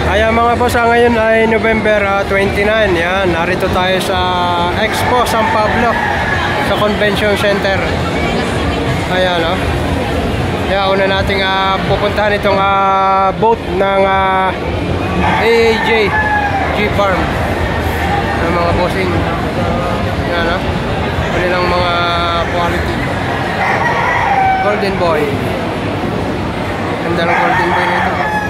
Ayan mga boss, ngayon ay November 29. Yan, narito tayo sa Expo San Pablo sa Convention Center. Ayan o. Kaya una nating pupuntahan itong boat ng AAJ G-Farm ng mga bossing. Yan o. Kanilang mga quality. Golden Boy. Ganda ng Golden Boy nito.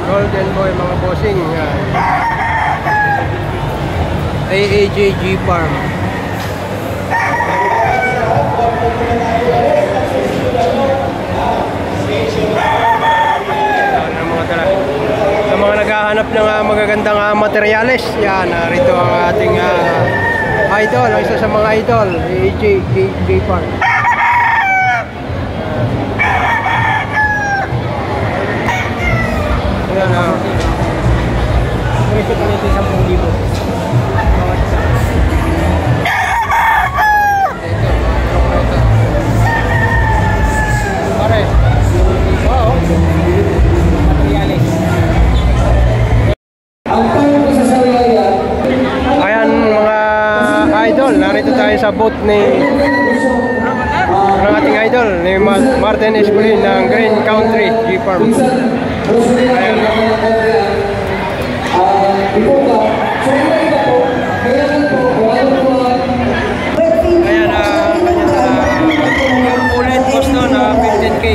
Golden Boy mga bossing. Yan. AAJ G-Farm. Sa mga naghahanap ng magagandang materyales, yan, rito ang ating idol, ang isa sa mga idol, AAJ G-Farm. Ayan na. Ito pa nito 10,000. Pare. Oo. Materialis. Ayan mga idol, narito tayo sa boat ni ng ating idol ni Martin Espolin ng Green Country G-Farm. Ayan. Yung ulit cost nun 15K.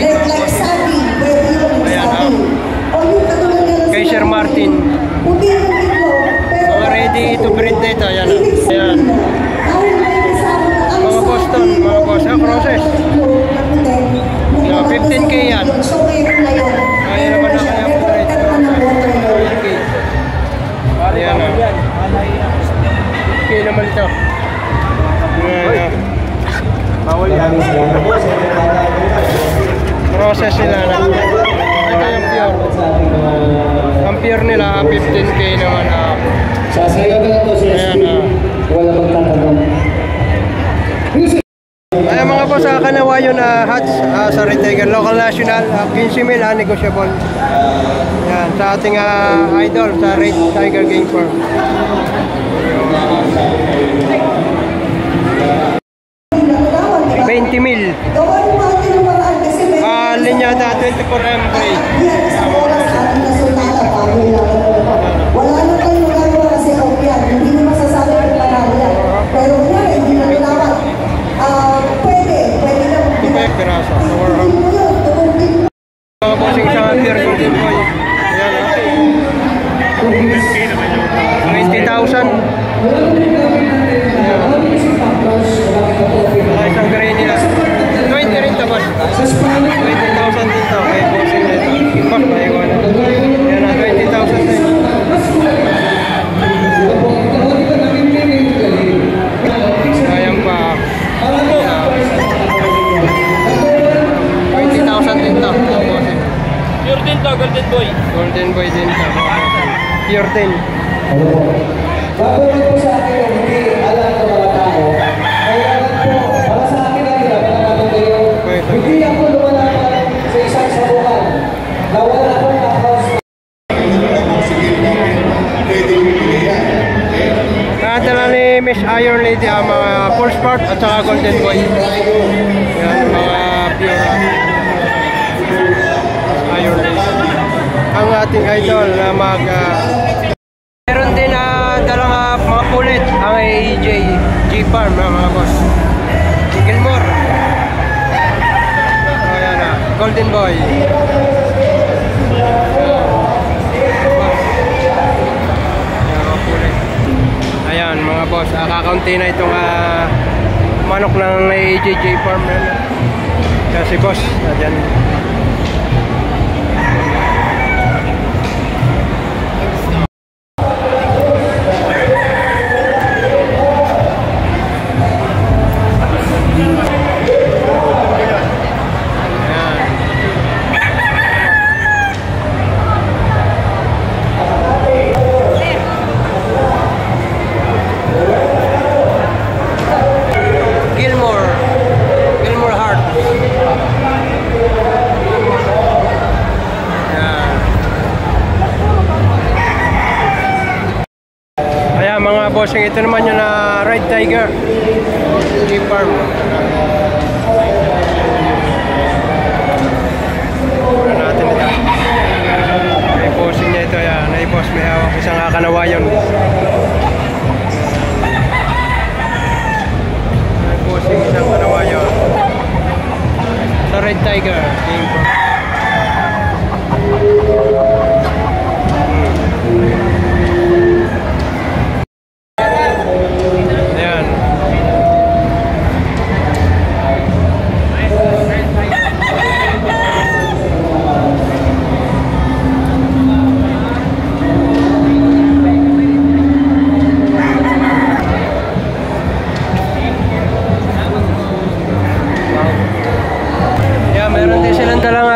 Ayan kay Sir Martin. Mga ready to breed na ito. Ayan ayan. Mga Boston, mga boss, process. 15K yan. Ayan naman na kaya po rin. 15K. Ayan na. 15K naman ito. Ayan. Bawal yan. Process nila na. Ito yung pure. Ang pure nila 15K naman. Ayan na. Ayan mga boss, Kanawayon hats sa Retagan Local National, 15,000 negotiable. Yan, sa ating idol sa Red Tiger Game Farm. 20,000. Linyada 24M3. Wala na kayo magagawa kasi kaupyan. Hindi mo masasabi ang panalo yan. Pero yan, hindi na nalawan. Pwede lang. Piraso. Mga bossing sa Pier Golden Boy. Ayan 20,000. Isang gray nila 20 rin tabas 20,000 dito kay bossing nito ipak na iwan yan na 20,000 din sayang pa 20,000 din to bossing pure din to Golden Boy din to pure din bago lang po sa akin hindi alam ng mga tao kaya po para sa akin lang pinapanaman kayo hindi ako lumalaman sa isang sabukan na wala akong house. Nakatala ni Miss Iron Lady ang mga full sport at saka Golden Boy. Yan mga pure Iron Lady. Ang ating idol na meron din dalang mga pulit ang AAJ G-Farm mga boss. Gilmore. Ayan na, Golden Boy. Ayan mga boss, kakaunti na itong manok ng AAJ G-Farm. Kasi boss, nadyan. Gilmore Heart. Ito naman yung Red Tiger Jeep Farm. Ano natin ito? Naiposing niya ito. Yan. Naipos. May hawak isang kanawayon. Naiposing isang kanawayon. Sa Red Tiger Jeep Farm.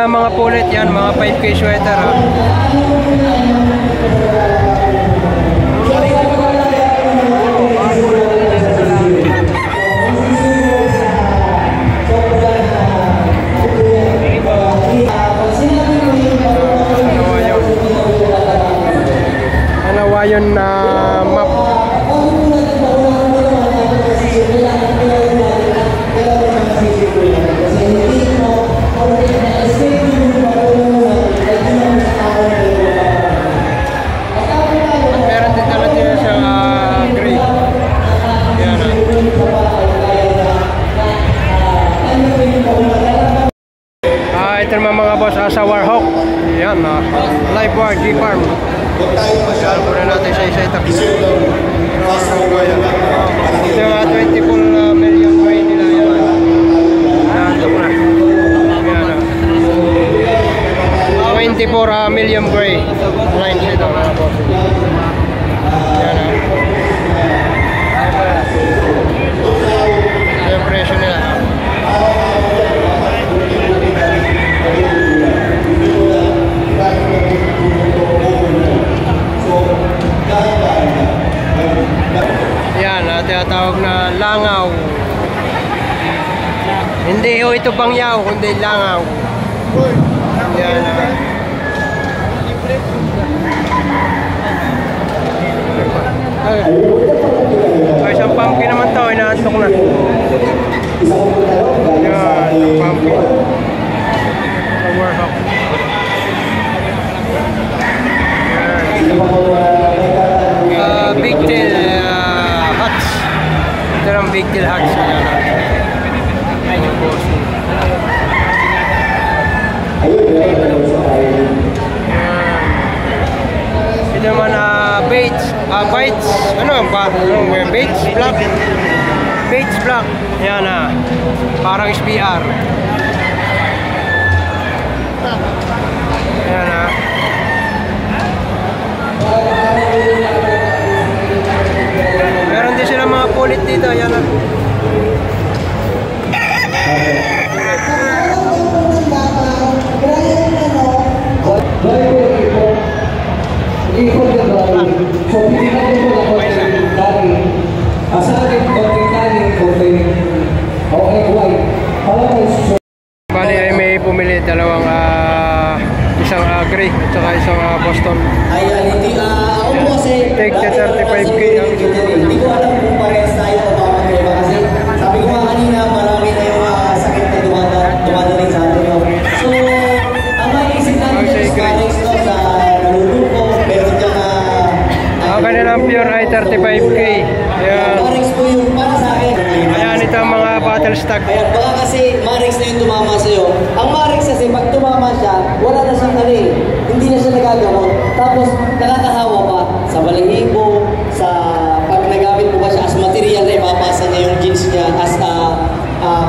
Mga pulit yan, mga 5K sweater ha. Anawayon na map. Ito naman mga boss, sa Warhawk. Yan, Live War Jeep Farm. Pagkaan po na natin sa isa ito. Ito yung 24 million gray nila. Yan, ito po na. Yan, 24 million gray lines ito mga boss. Yan, ito yung presyo nila. Yan, tinatawag na langaw. Hindi ho ito bangyaw, kundi langaw. Yan. Ay, isang pumpkin naman to, inaantok na. Yan, isang pumpkin. Sa Warhawk. Big tail hats. Ito ang big tail hats. Ayan yung boss. Ito naman Bates. Bates. Ano ba? Bates Black. Bates Black. Yan parang SPR. Yan meron din sila mga pulit dito. Yan bali ay may pumili dalawang isang gray at saka isang Boston. Ako po kasi take the 35K ang hindi ko alam kung parehas tayo o baka magkaiba kasi sabi ko nga kanina marami na yung sakit na dumadaling sa atin. So, ang maiisip natin yung Marex sa nalulupo, meron dyan ang kanilang pure ay 35K. Ayan. Marex po yung para sa akin. Ayan, ito ang mga battle stock. Ayan, baka kasi Marex na yung tumama sa'yo. Ang Marex kasi pag tumama siya, wala na siyang hindi na siya nagagamot. Tapos nakakahawa pa sa balahibo, sa pag nagamit mo ba siya as material na ipapasa niya yung jeans niya as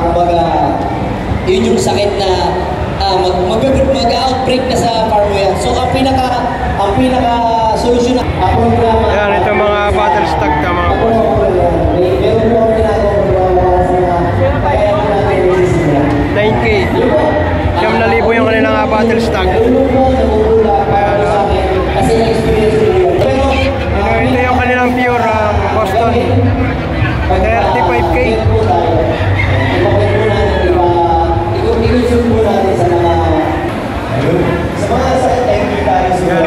kumbaga yun yung sakit na mag-outbreak na sa farm mo yan. So ang pinaka solusyon na Ayan, ito mga battle stock ka mga boss. meron po ang ginagawa sa kaya natin 9K. 9,000 yung kanilang battle stock. Ito yung kanilang pure Boston 35K. Yan.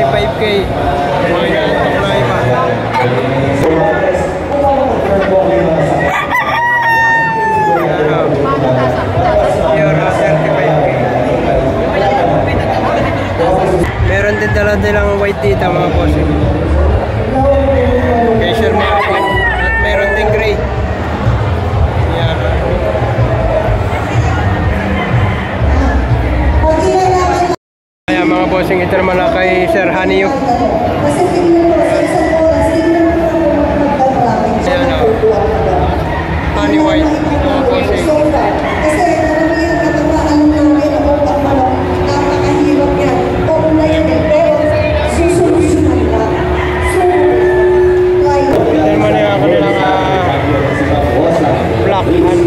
35K. bossing, ito naman na kay Sir Haniyo. Kasi tingnan mo, sa isang oras, tingnan mo naman yung nagtatraffic. Ayan o. Honey White. Bossing. Kasi karamihan nakakaalam namin ang utak manok. Napakahirap yan. Oo na yan eh. Pero susunod-sunod lang. So, like... Ito naman yung kanilang black and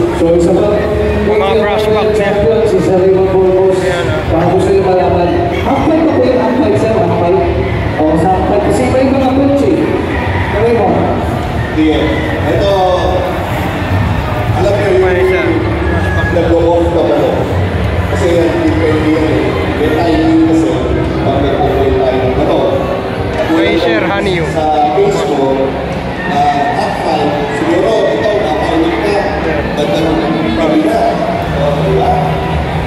mga brass box niya. Ayan o. Bago sila malaman. Half-fight pa po yung half-fight, sir. Half-fight. O, sa half-fight. Kasi pa yung mga coach eh. Kami mo. Hindi yan. Ito, alam nyo yung nag-go-off ka ba? Kasi yan, depende yan eh. May timing kasi, pag nag-go-off tayo ng ano. Kay Sir Haniyo. Sa case mo, half-fight, siguro, ito, napainig ka. Dagdag ng pamilya. O, diba?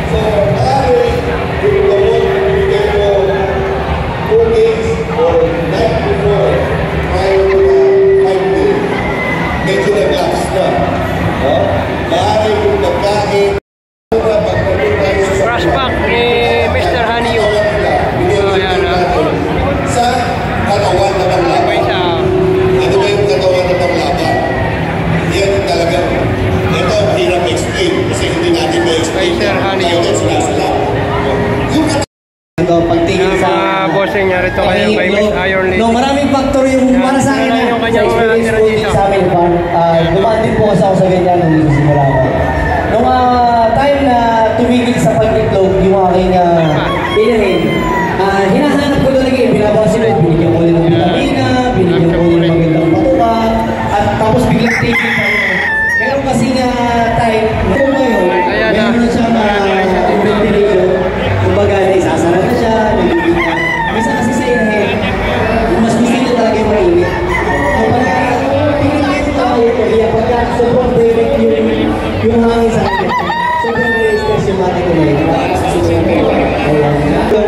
So, maaari, yung gamot, bigyan mo 4 days or night before, prior to the 5 days. Medyo nag-lapse na. No? Maaari yung pagkain, pagkain tayo sa Brass box ni Mr. Haniyo. Ayan o. sa katawan na panglaban. May isa. Ano ba yung katawan na panglaban? Yan talaga. Ito, hirap explain kasi hindi natin ma-explain. Kay Sir Haniyo. Tayo sila. Yung Ito, pagtingin Yung sa... mga bossing niya rito kay Miss Iron Lady. No, maraming factor yung para sa akin. Yung Sa kanyang experience tira ko dito. din sa amin, dumaan din po kasi ako sa ganyan nung nagsisimula ako. Nung time na tumigil sa pag-itlog, yung aking inahin, hinahanap ko talaga yung binabasin ko. Binigyan ko ulit ng vitamina, binigyan ko ulit ng magandang patuka, at tapos biglang tigil pa rin. Meron kasi nga time, kung ngayon, Ayan na. meron na siya ventilation. Kumbaga, isasara na siya, nagiging na. Minsan kasi sa inahin, mas gusto niya talaga yung mainit. Kapag pinigil tayo, pagka sobrang direct yung hangin sa akin. Sobrang stress yung mati ko ngayon.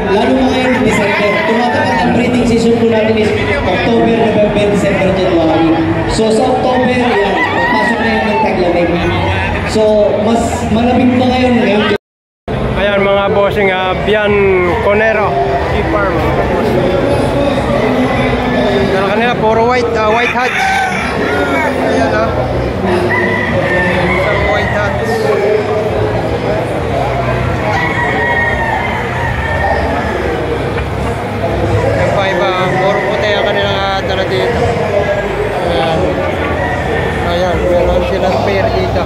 Lalo na ngayon, December. Tumatapat ang breeding season po natin is October, November, December, January. So sa October, yan, pasok na yun ng taglamig. So, mas malamig pa ngayon. Ayan mga bossing, Bian Conero G-Farm. Pero kanila puro white hats. Ayan o. Isang white hats. Yung pa iba, puro puti ang kanilang dala dito. Ayan. Ayan, meron silang pair dito.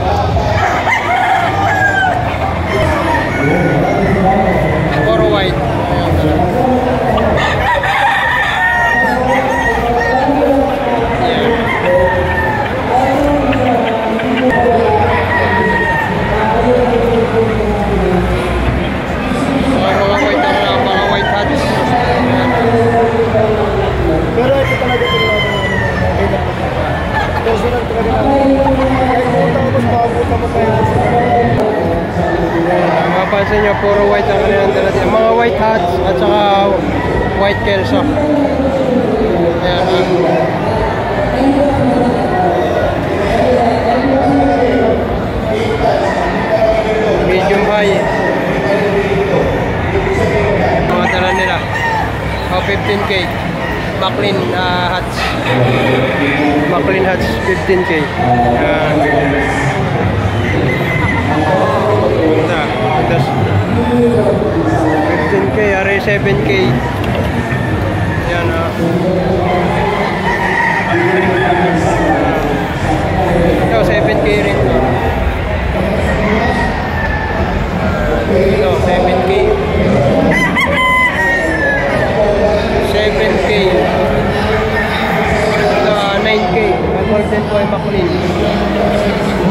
Puro white. Ayan talaga. Ayan. Mga white na mga white hats. Ayan. Pero ito talaga ito personal talaga natin. Kahit pumunta ko mas makabuta mo kayo. Mapapansin nyo, puro white ang kanilang dala dito. Mga white hats at saka white kelso. Ayan. Medium high. Mga dala nila. 15K. Maclean hats. Maclean hats 15K. Ayan. Tapos 15K, ari 7K. Yan ito 7K rin to. Ito 7K. 7K. Ito 9K. Golden Boy Maclean.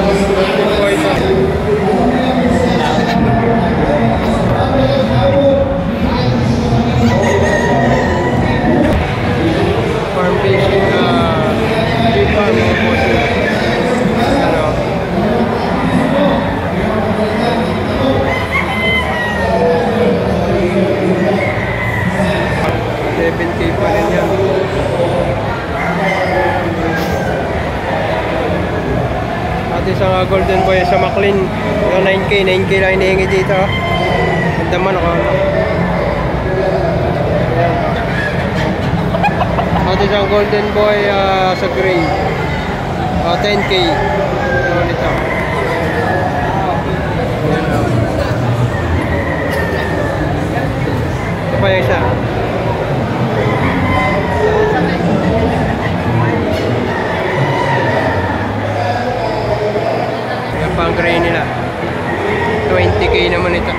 Golden Boy farm fishing farm ano 7K pa rin yan. At isang golden boy sa Maclean yung 9K lang hinihingi dito. Ganda man ako. At isang golden boy sa gray. 10K. Ano nito? Ito pa yung isa. Yan pa ang gray nila. 20K naman ito.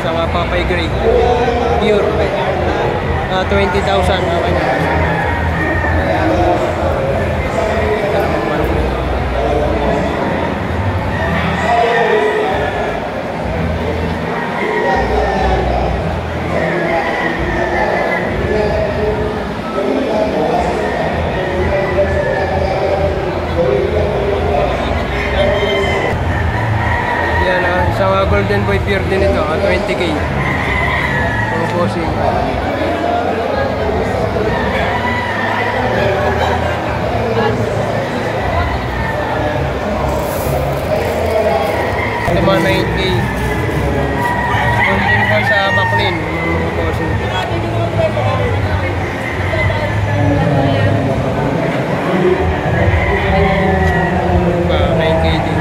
Isang papay gray. Pure. 20,000. Okay na. Isang golden boy pure din ito, 20K. Ang posing. Ito mga 9K. Golden boy sa McLean. Ang posing. 9K din.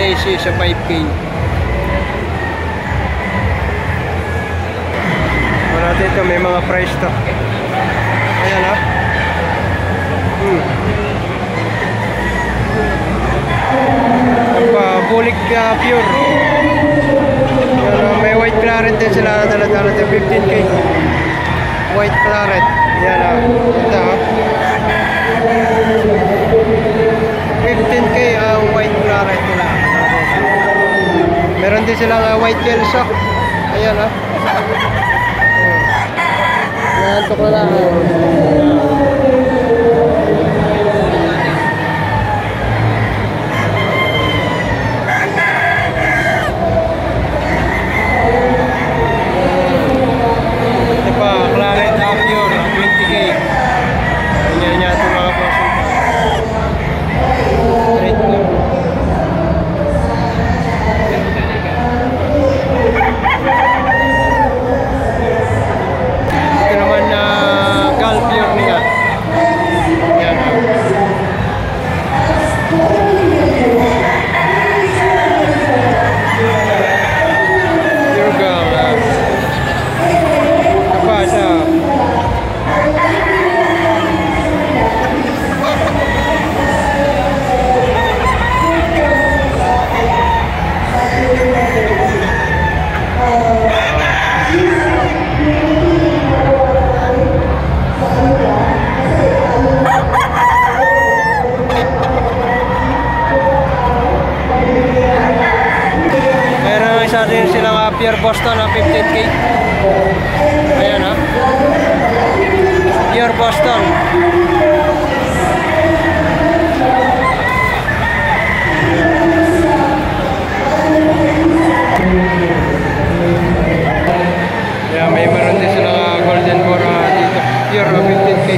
Lazy sa 5K. Marami ito, may mga price to. Ayan ha. Bulik pure. May white claret din sila na dala-dala 15K. White claret. Ayan ha. Ito ha. 15K ang white claret nila. Meron din silang white kelso. Ayan ha. Nantok na lang. Ito pa, claret na pure. 20K. Ayan niya ito mga posing. Ito naman na gal pure nila. Ayan. Pure gal. Apa siya? Meron isa din silang Pure Boston na 15K. Ayan ha. Pure Boston. Yeah, may meron din silang golden bora dito. Pure 15K.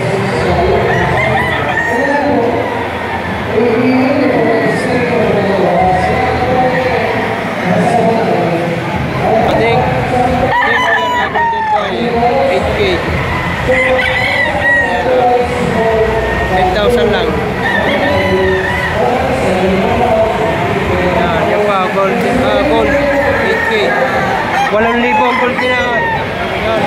Ating golden boy 8K. 10,000 lang. Yan pa gold 8K. 8,000 ang gold kinahan. Yan.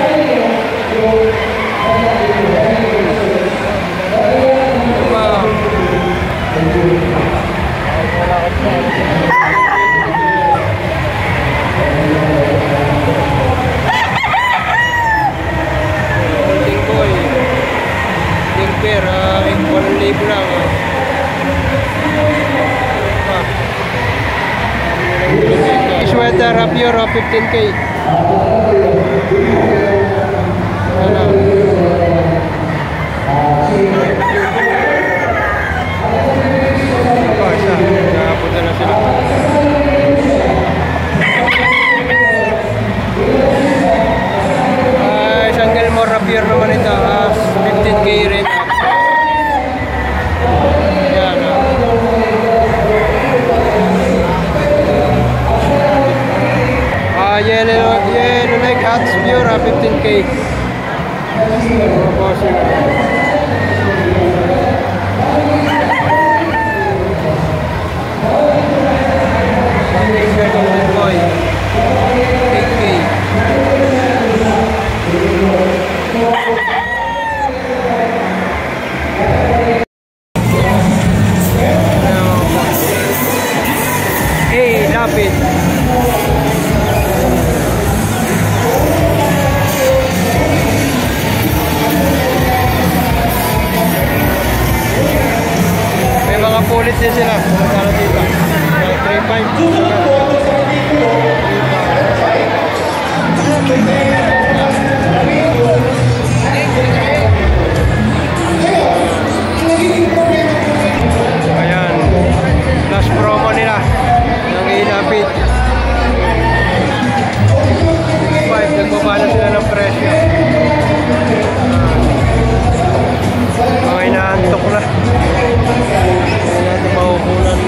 Golden boy. Golden pair, 1,000 lang. Sweater pure 15K. Ano? Isa, nakapunta na sila. Isang Gilmore pure naman ito, 15K rin. pure, 15K. Mga bossing. Golden boy, 8K. Lapid. May mga pulit din sila. Para dito. 3.5. Ayan. Last promo nila. Ng ilapit. 5. Nagbaba na sila ng presyo. Mga inaantok na. Hindi natin mahukulan.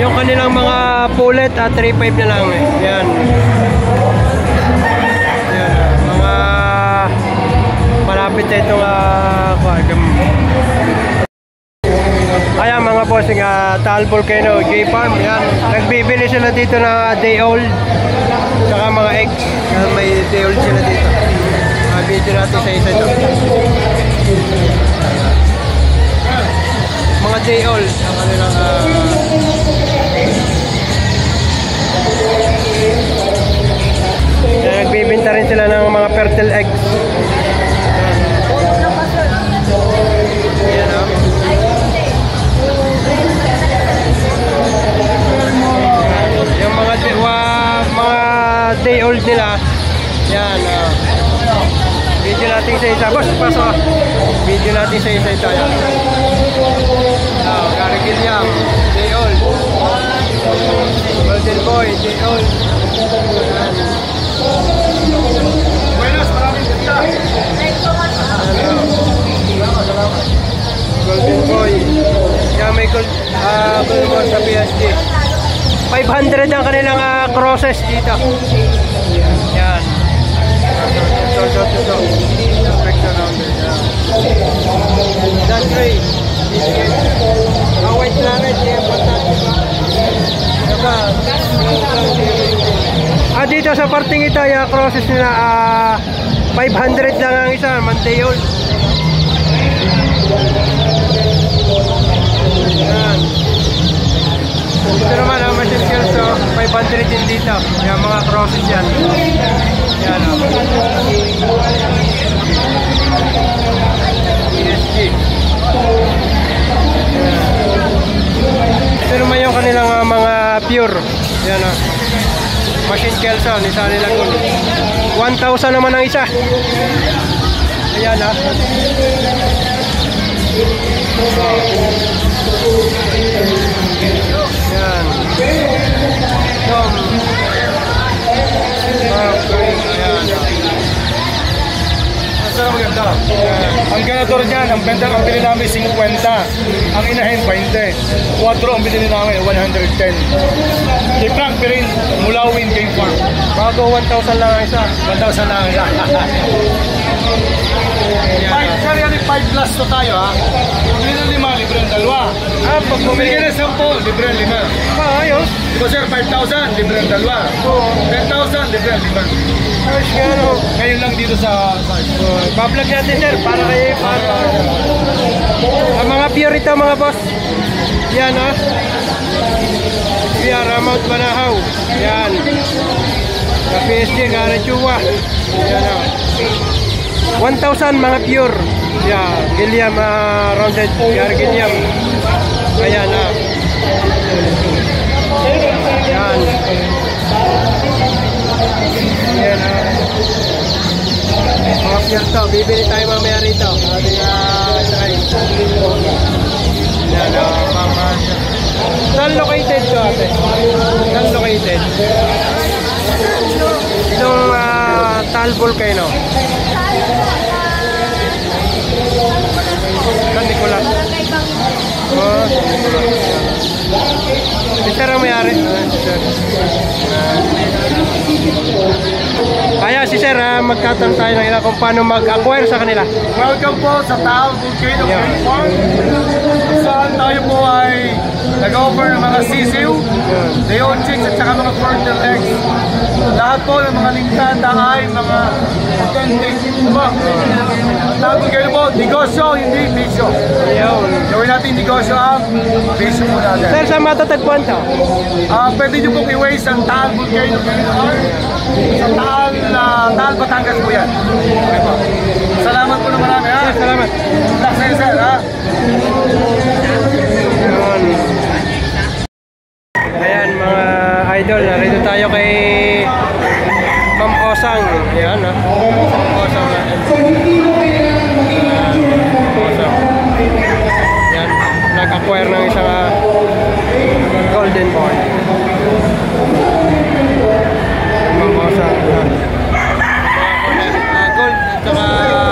Yung kanilang mga pulet at 3.5 na lang eh. Yan. Yan. Mga malapit na itong ayan mga bossing, Taal Volcano, J-Farm, yan. Nagbibili sila dito na day old, saka mga eggs. May day old sila dito. Video natin sa isa ito. Mga day old, ang kanilang nagbibinta rin sila ng mga fertile eggs. Yan o. Yung mga day old nila. Yan. Video natin sa isa. Boss, pasok. Video natin sa isa ito. Yan. Garigiliam, day old. Golden boy, day old. Yan. Buenas, maraming ganda. Golden boy. Yan, may golden boy sa PSG. 500 ang kanilang crosses dito. Yan. Ito. Perfection rounder. That way. White planet. Dito sa parting ito, yung crosses nila, 500 lang ang isa. Manteol. Yan. Ito naman ang machine kelso, 500 din dito. Yung mga crosses yan. Yan o. PSG. Ito naman yung kanilang mga pure. Yan o. Machine kelso, Nissan Lagoon. 1,000 naman ang isa. Ayan o. Yan. Maganda. Ang ganador niyan, ang benta ang bili namin 50. Ang inahin 20. 4 ang bili namin 110. Di Frank Perin, Mulawin Game Farm. Bago 1,000 lang ang isa. 1,000 lang isa. 5 plus to tayo ha. Bili ng 5, libre ng 2. Pag bumili ka ng 10, libre ng 5. Ayos. Diba sir, 5,000, libre ng 2. 10,000, libre ng 5. Ayos nga no. Ngayon lang dito sa Bablog natin sir, para kayo ang mga pure ito mga boss. Yan o. Yan, Mount Banahaw. Yan. Sa PSG, Garachuwa. Yan o. 1,000 mga pure. Yan. Gilliam rounded. Gar Gilliam. Ayan o. Yan. Yan o. Mga pure to. Bibili tayo mamaya rito. Yan o. Saan located to ate? Saan located? Itong Taal Volcano. San Nicolas. Oh, San Nicolas. Ito ang mayari. magtatanong tayo ng ilan kung paano mag-acquire sa kanila. Welcome po sa Taal Volcano Yeah. Game Farm. Saan tayo po ay nag-offer ng mga sisiw, day-old chicks at saka mga fertile eggs. Lahat po ng mga lingkada ay mga authentic. Diba? Taal Volcano po, negosyo, hindi bisyo. Gawin natin negosyo ang bisyo po natin. Sir, saan matatagpuan to? Pwede nyo pong i-waste ang Taal Volcano Game Farm. Sa Taal, Batangas po yan. Okay po. Salamat po na marami ha. Salamat. Relax na yun sir ha. Yun. Ayan mga idol, narito tayo kay Ma'am Osang. Ayan ha. Ma'am Osang natin. Osang. Ayan, nag-acquire ng isang golden boy. Ma'am Osang. Gold at saka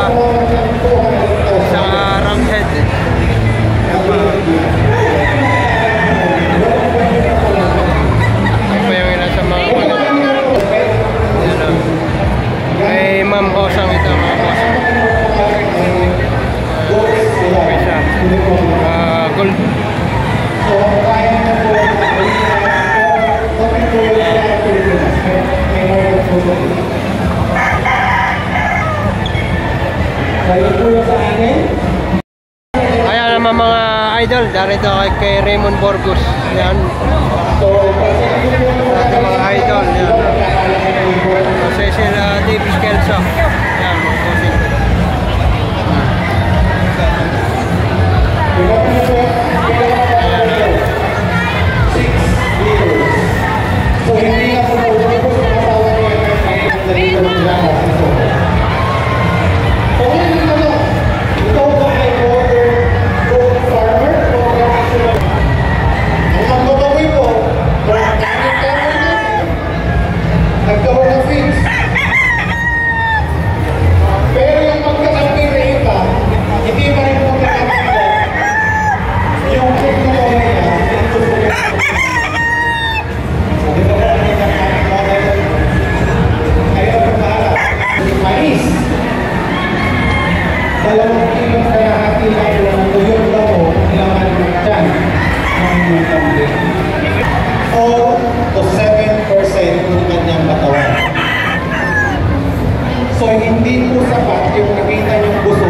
isang roundhead. Ayan pa. Ayan pa yung ilan sa mga kulit. Ayan o. Kay Ma'am Osang ito mga boss. Okay siya. Gold. Ayan naman mga idol, darito kay Raymond Borgus. Yan. Ating mga idol. Yan. Cecil Davis Kelso. Yan, mga bossing. So hindi po sapat yung nakita yung gusto